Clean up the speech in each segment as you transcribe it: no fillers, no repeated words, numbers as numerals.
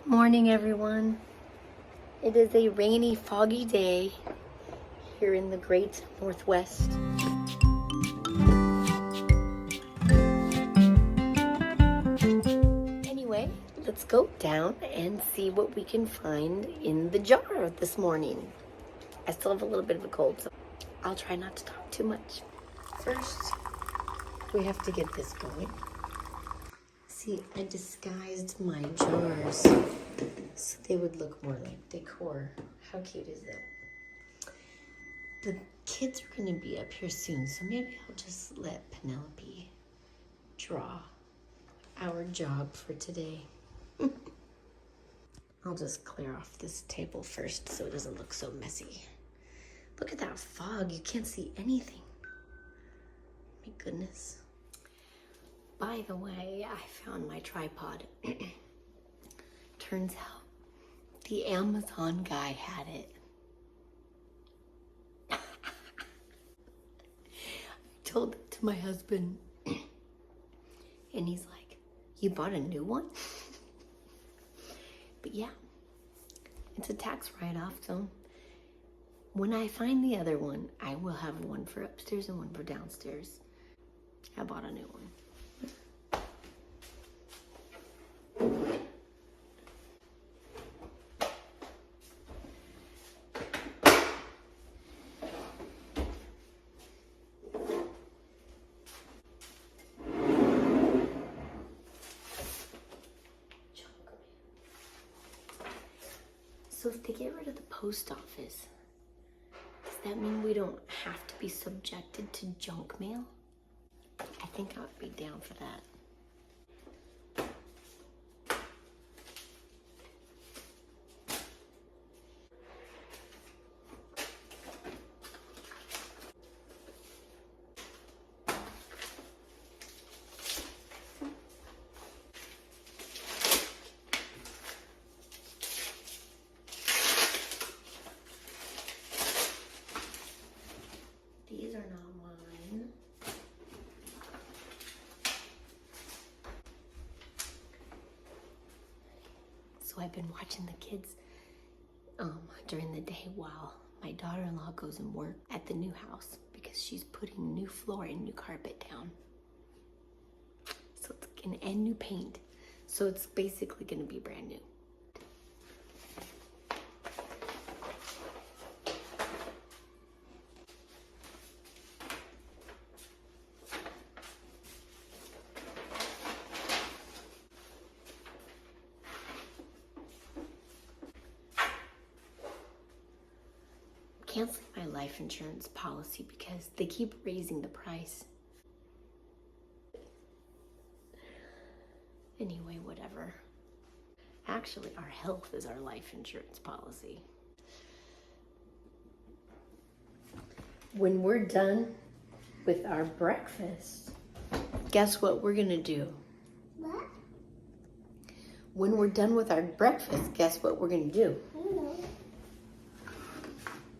Morning, everyone. It is a rainy, foggy day here in the great Northwest. Anyway, let's go down and see what we can find in the jar this morning. I still have a little bit of a cold, so I'll try not to talk too much. First, we have to get this going. See, I disguised my jars so they would look more like decor. How cute is that? The kids are going to be up here soon, so maybe I'll just let Penelope draw our job for today. I'll just clear off this table first so it doesn't look so messy. Look at that fog. You can't see anything. My goodness. By the way, I found my tripod. Turns out the Amazon guy had it. I told it to my husband, and he's like, "You bought a new one?" But yeah, it's a tax write-off, so when I find the other one, I will have one for upstairs and one for downstairs. I bought a new one. So if they get rid of the post office, does that mean we don't have to be subjected to junk mail? I think I would be down for that. These are not mine. So I've been watching the kids during the day while my daughter-in-law goes and work at the new house because she's putting new floor and new carpet down. So it's and new paint. So it's basically gonna be brand new. Canceling my life insurance policy because they keep raising the price. Anyway, whatever. Actually, our health is our life insurance policy. When we're done with our breakfast, guess what we're gonna do? What? When we're done with our breakfast, guess what we're gonna do?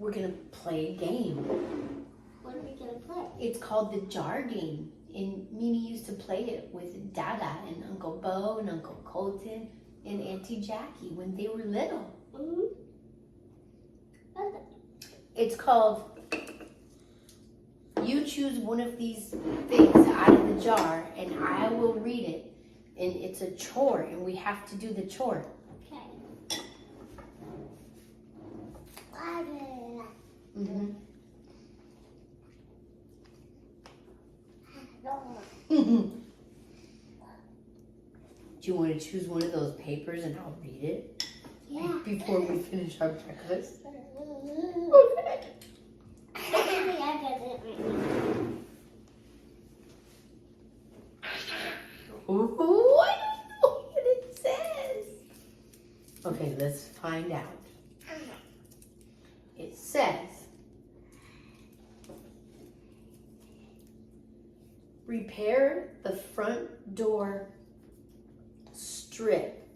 We're gonna play a game. What are we gonna play? It's called the jar game. And Mimi used to play it with Dada and Uncle Bo and Uncle Colton and Auntie Jackie when they were little. Mm-hmm. What's it? It's called, you choose one of these things out of the jar and I will read it. And it's a chore and we have to do the chore. Okay. Mm-hmm. Do you want to choose one of those papers and I'll read it? Yeah. Before we finish our breakfast? Okay. I got it right now. Ooh, I don't know what it says. Okay, let's find out. It says, repair the front door strip.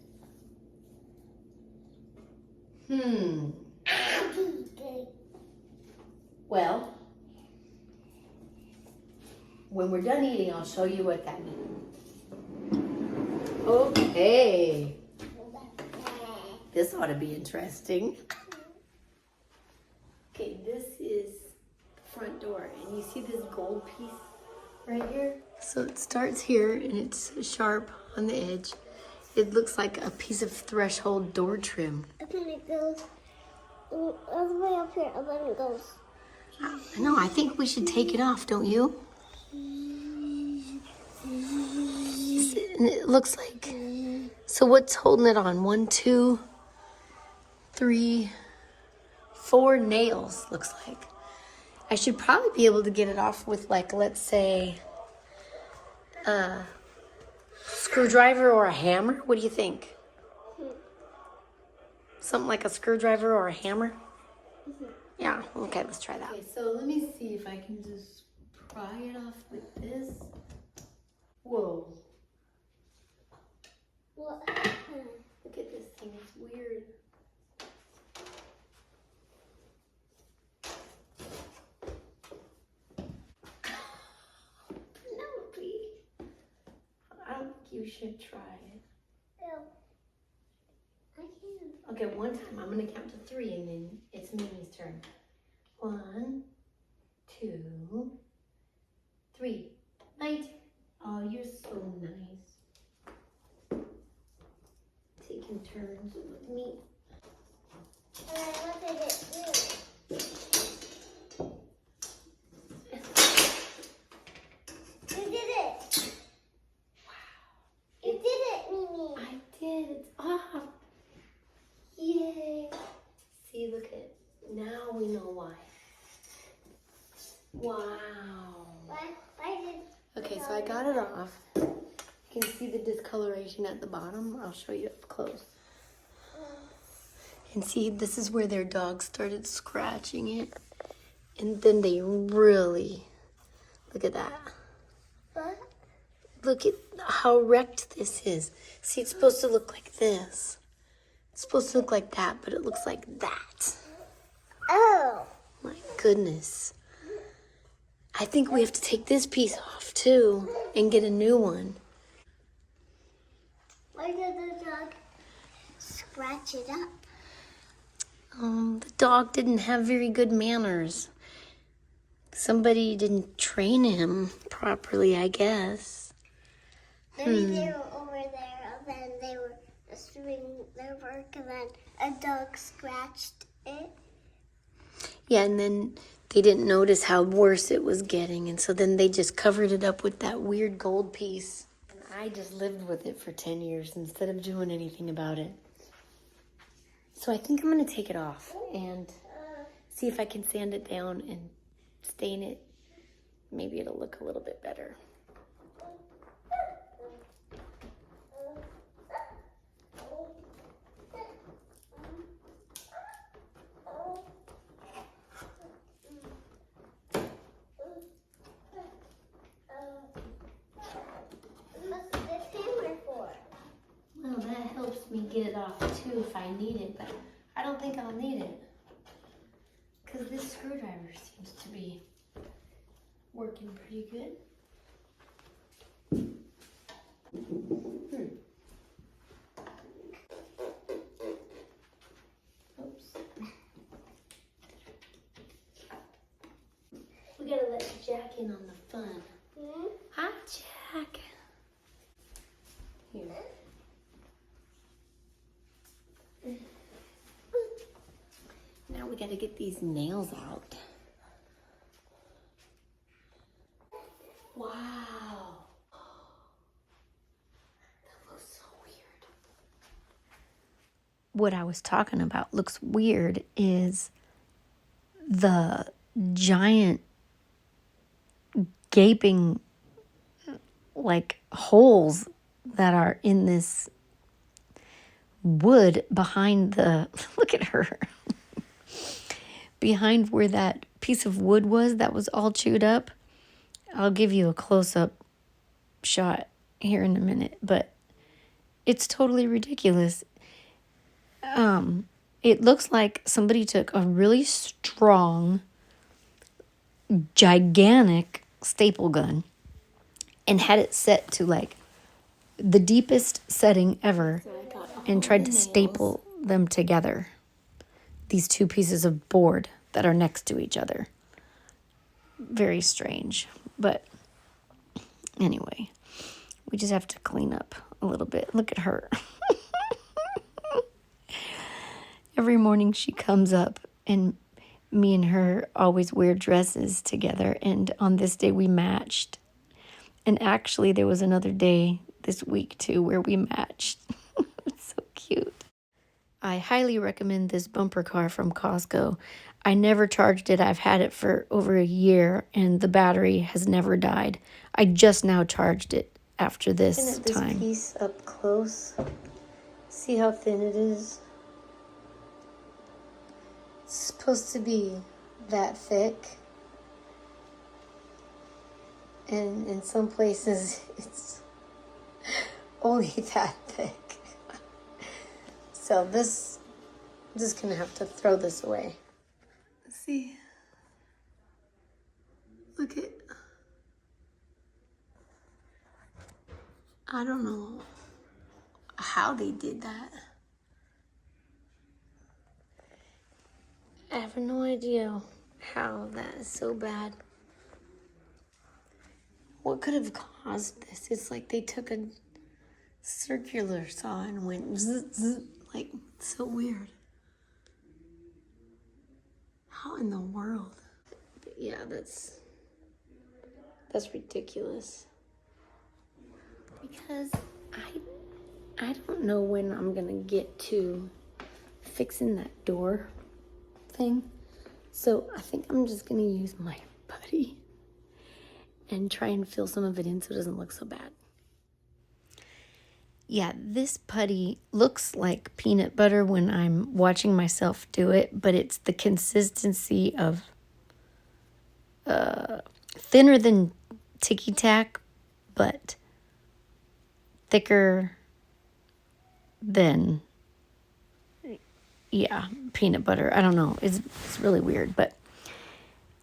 Well, when we're done eating, I'll show you what that means. Okay. this ought to be interesting. Okay, this is the front door, and you see this gold piece right here? So it starts here, and it's sharp on the edge. It looks like a piece of threshold door trim. And then it goes all the way up here, and then it goes. No, I think we should take it off, don't you? And it looks like, so what's holding it on? 1, 2, 3, 4 nails, looks like. I should probably be able to get it off with, like, let's say, a screwdriver or a hammer. What do you think? Something like a screwdriver or a hammer? Yeah, okay, let's try that. Okay, so let me see if I can just pry it off with this. Whoa. What? Look at this thing, it's weird. Penelope, I don't think you should try it. No. I can't. Okay, one time I'm gonna count to 3 and then it's Mimi's turn. 1, 2, 3. Night. Oh, you're so nice. Taking turns with me. What did it do? You did it! Wow. You did it, Mimi! I did. It's off. Yay. See, look at, now we know why. Wow. Why did... Okay, so I got it off. You can see the discoloration at the bottom. I'll show you up close. And see, this is where their dog started scratching it. And then they really, look at that. What? Look at how wrecked this is. See, it's supposed to look like this. It's supposed to look like that, but it looks like that. Oh. My goodness. I think we have to take this piece off too and get a new one. Why did the dog scratch it up? The dog didn't have very good manners. Somebody didn't train him properly, I guess. Maybe they were over there and then they were just doing their work and then a dog scratched it. Yeah, and then they didn't notice how worse it was getting, and so then they just covered it up with that weird gold piece. And I just lived with it for 10 years instead of doing anything about it. So I think I'm going to take it off and see if I can sand it down and stain it. Maybe it'll look a little bit better. What's this hammer for? Well, that helps me get it off too if I need it, but I don't think I'll need it. Because this screwdriver seems to be working pretty good. Oops. We gotta let Jack in on the fun. Hi, Jack. Here. Now we gotta get these nails out. Wow. That looks so weird. What I was talking about looks weird is the giant gaping like holes that are in this wood behind the, look at her, behind where that piece of wood was that was all chewed up. I'll give you a close-up shot here in a minute, but it's totally ridiculous. It looks like somebody took a really strong, gigantic staple gun and had it set to like the deepest setting ever and tried to staple them together. These two pieces of board that are next to each other. Very strange. But anyway, we just have to clean up a little bit. Look at her. Every morning she comes up and me and her always wear dresses together. And on this day we matched. And actually there was another day this week too where we matched. It's so cute. I highly recommend this bumper car from Costco. I never charged it. I've had it for over a year and the battery has never died. I just now charged it after this time. This piece up close. See how thin it is? It's supposed to be that thick. And in some places it's only that thick. So this, I'm just gonna have to throw this away. Let's see. Look at, I don't know how they did that. I have no idea how that is so bad. What could have caused this? It's like they took a circular saw and went zzz, zzz, like so weird. How in the world? But yeah, that's ridiculous. Because I don't know when I'm gonna get to fixing that door thing. So I think I'm just gonna use my putty and try and fill some of it in so it doesn't look so bad. Yeah, this putty looks like peanut butter when I'm watching myself do it, but it's the consistency of thinner than Ticky Tack, but thicker than, yeah, peanut butter. I don't know. It's really weird, but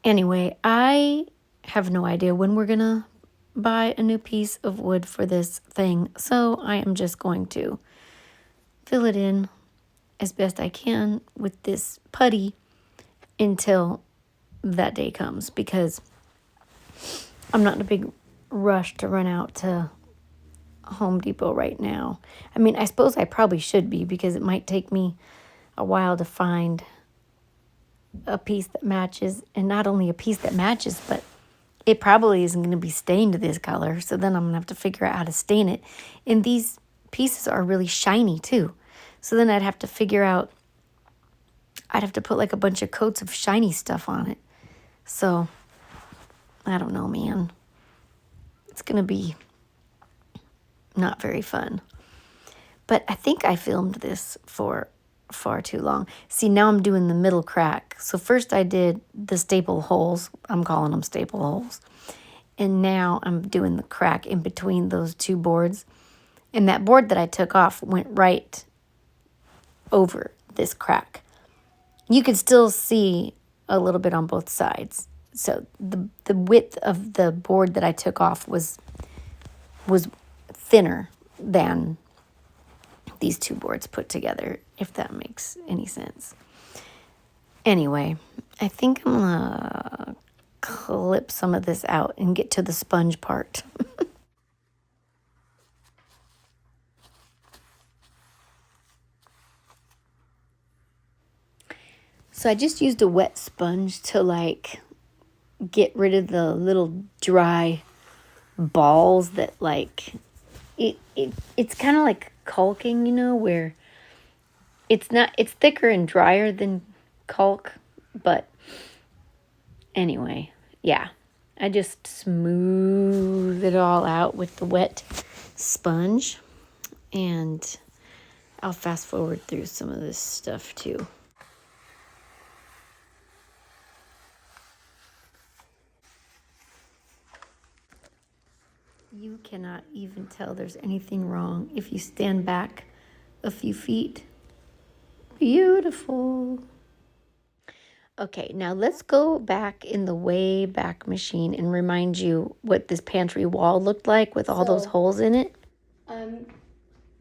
anyway, I have no idea when we're gonna buy a new piece of wood for this thing, so I am just going to fill it in as best I can with this putty until that day comes, because I'm not in a big rush to run out to Home Depot right now. I mean, I suppose I probably should be, because it might take me a while to find a piece that matches, and not only a piece that matches, but it probably isn't going to be stained this color, so then I'm going to have to figure out how to stain it. And these pieces are really shiny too. So then I'd have to figure out, I'd have to put like a bunch of coats of shiny stuff on it. So, I don't know, man. It's going to be not very fun. But I think I filmed this for far too long. See, now I'm doing the middle crack. So first I did the staple holes. I'm calling them staple holes. And now I'm doing the crack in between those two boards. And that board that I took off went right over this crack. You could still see a little bit on both sides. So the width of the board that I took off was thinner than these two boards put together, if that makes any sense. Anyway, I think I'm gonna clip some of this out and get to the sponge part. So I just used a wet sponge to like get rid of the little dry balls that like it's kind of like caulking, you know, where it's thicker and drier than caulk, but anyway, yeah, I just smooth it all out with the wet sponge, and I'll fast forward through some of this stuff too. You cannot even tell there's anything wrong if you stand back a few feet. Beautiful. Okay, now let's go back in the way back machine and remind you what this pantry wall looked like with all those holes in it. I'm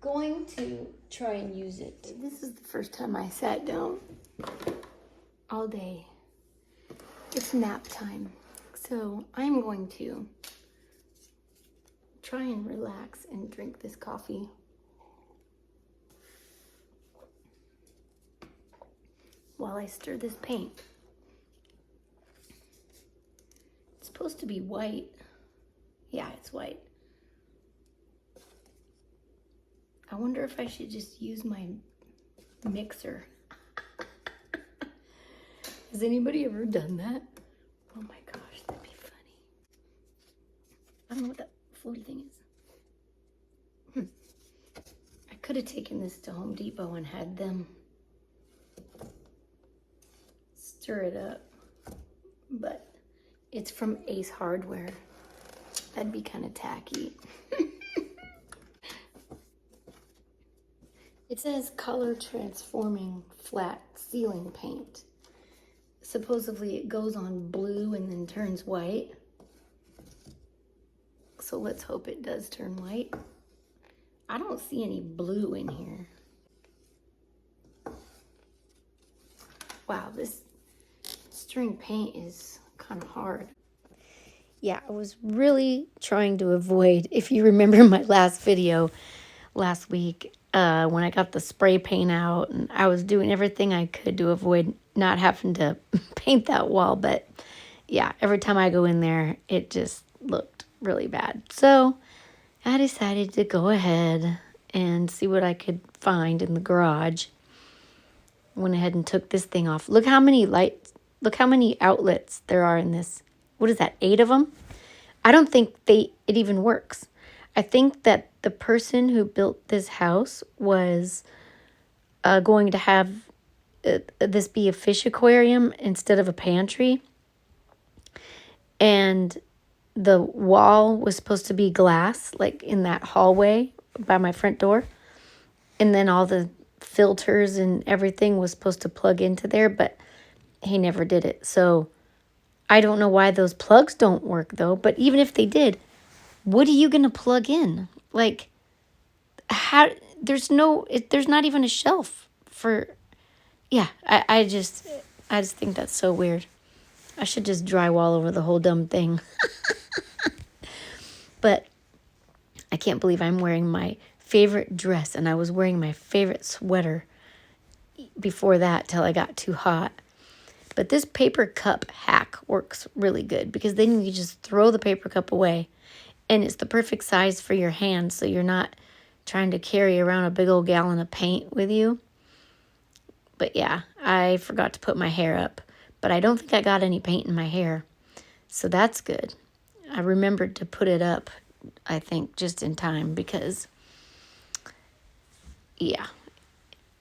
going to try and use it. This is the first time I sat down all day. It's nap time. So I'm going to try and relax and drink this coffee. While I stir this paint. It's supposed to be white. Yeah, it's white. I wonder if I should just use my mixer. Has anybody ever done that? Oh my gosh, that'd be funny. I don't know what that floaty thing is. I could have taken this to Home Depot and had them stir it up, but it's from Ace Hardware. That'd be kind of tacky. It says color transforming flat ceiling paint. Supposedly it goes on blue and then turns white. So let's hope it does turn white. I don't see any blue in here. Wow, this stirring paint is kind of hard. Yeah, I was really trying to avoid, if you remember my last video last week, when I got the spray paint out, and I was doing everything I could to avoid not having to paint that wall. But yeah, every time I go in there, it just looked really bad. So I decided to go ahead and see what I could find in the garage. Went ahead and took this thing off. Look how many lights, look how many outlets there are in this. What is that, 8 of them? I don't think it even works. I think that the person who built this house was going to have this be a fish aquarium instead of a pantry. And the wall was supposed to be glass, like in that hallway by my front door. And then all the filters and everything was supposed to plug into there, but he never did it. So I don't know why those plugs don't work though, but even if they did, what are you going to plug in? Like, how, there's not even a shelf for, yeah, I just think that's so weird. I should just drywall over the whole dumb thing. But I can't believe I'm wearing my favorite dress, and I was wearing my favorite sweater before that till I got too hot. But this paper cup hack works really good, because then you just throw the paper cup away, and it's the perfect size for your hand, so you're not trying to carry around a big old gallon of paint with you. But yeah, I forgot to put my hair up, but I don't think I got any paint in my hair, so that's good. I remembered to put it up, I think, just in time, because, yeah,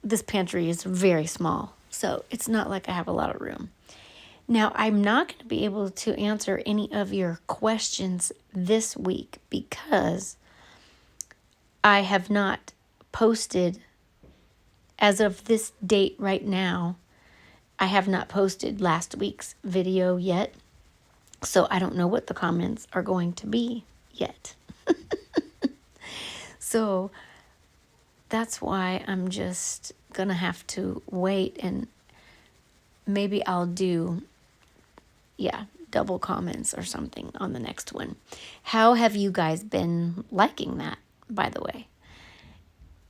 this pantry is very small, so it's not like I have a lot of room. Now, I'm not going to be able to answer any of your questions this week because I have not posted, as of this date right now, I have not posted last week's video yet. So I don't know what the comments are going to be yet. So that's why I'm just going to have to wait, and maybe I'll do, double comments or something on the next one. How have you guys been liking that, by the way?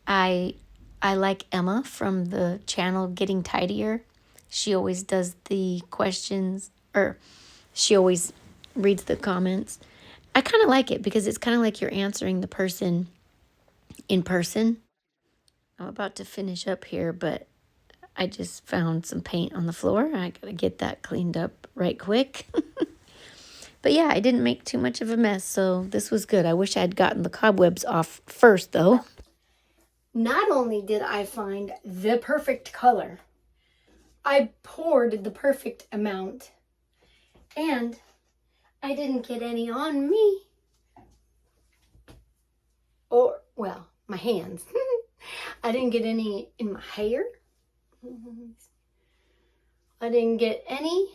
I like Emma from the channel Getting Tidier. She always does the questions, or she always reads the comments. I kind of like it because it's kind of like you're answering the person in person. I'm about to finish up here, but I just found some paint on the floor. I gotta get that cleaned up right quick. But yeah, I didn't make too much of a mess, so this was good. I wish I had gotten the cobwebs off first, though. Not only did I find the perfect color, I poured the perfect amount, and I didn't get any on me. Or, well, my hands. I didn't get any in my hair. I didn't get any.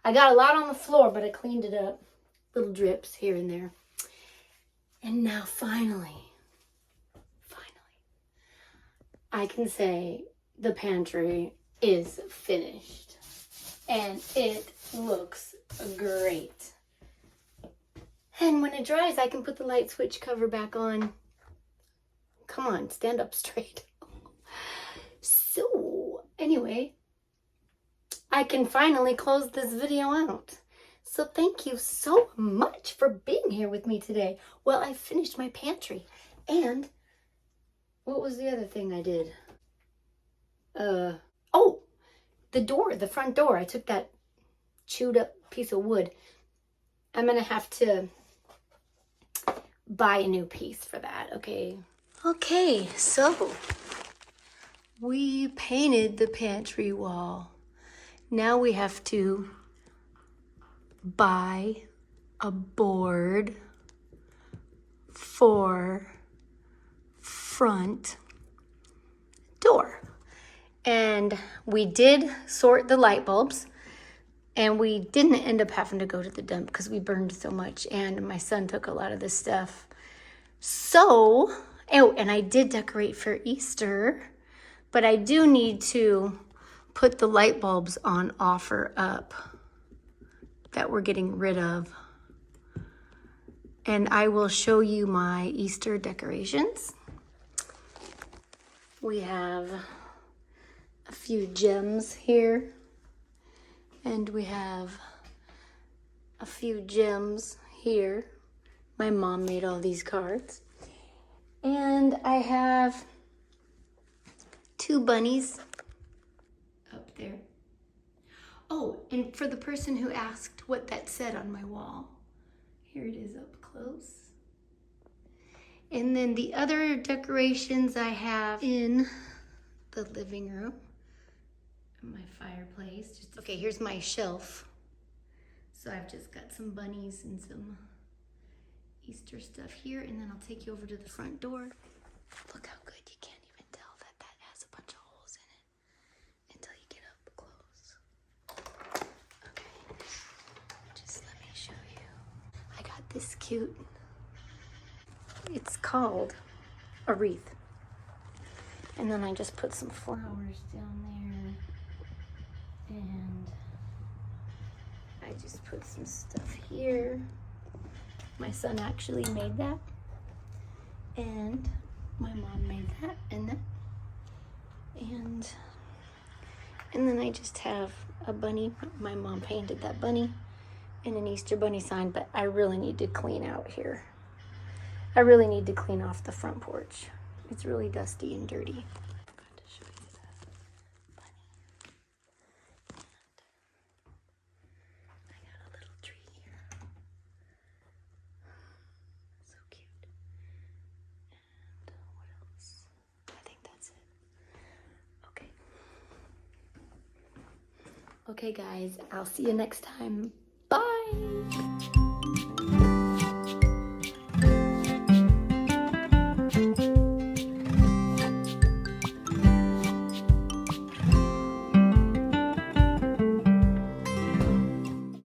I got a lot on the floor, but I cleaned it up. Little drips here and there. And now finally, I can say the pantry is finished. And it looks great. And when it dries, I can put the light switch cover back on. Come on, stand up straight. So, anyway, I can finally close this video out. So thank you so much for being here with me today. Well, I finished my pantry. And what was the other thing I did? Oh, the door, the front door. I took that chewed up piece of wood. I'm gonna have to buy a new piece for that, okay? Okay, so we painted the pantry wall. Now we have to buy a board for front door. And we did sort the light bulbs, and we didn't end up having to go to the dump because we burned so much, and my son took a lot of this stuff. So, oh, and I did decorate for Easter, but I do need to put the light bulbs on offer up that we're getting rid of. And I will show you my Easter decorations. We have a few gems here, and we have a few gems here. My mom made all these cards. And I have 2 bunnies up there. Oh, and for the person who asked what that said on my wall, here it is up close. And then the other decorations I have in the living room, my fireplace. Okay, here's my shelf. So I've just got some bunnies and some Easter stuff here, and then I'll take you over to the front door. Look how good, you can't even tell that that has a bunch of holes in it until you get up close. Okay, just let me show you. I got this cute, it's called a wreath. And then I just put some flowers down there, and I just put some stuff here. My son actually made that, and my mom made that and that, and then I just have a bunny. My mom painted that bunny and an Easter bunny sign, but I really need to clean out here. I really need to clean off the front porch. It's really dusty and dirty. I forgot to show you the bunny. And I got a little tree here. So cute. And what else? I think that's it. Okay. Okay, guys, I'll see you next time. Bye.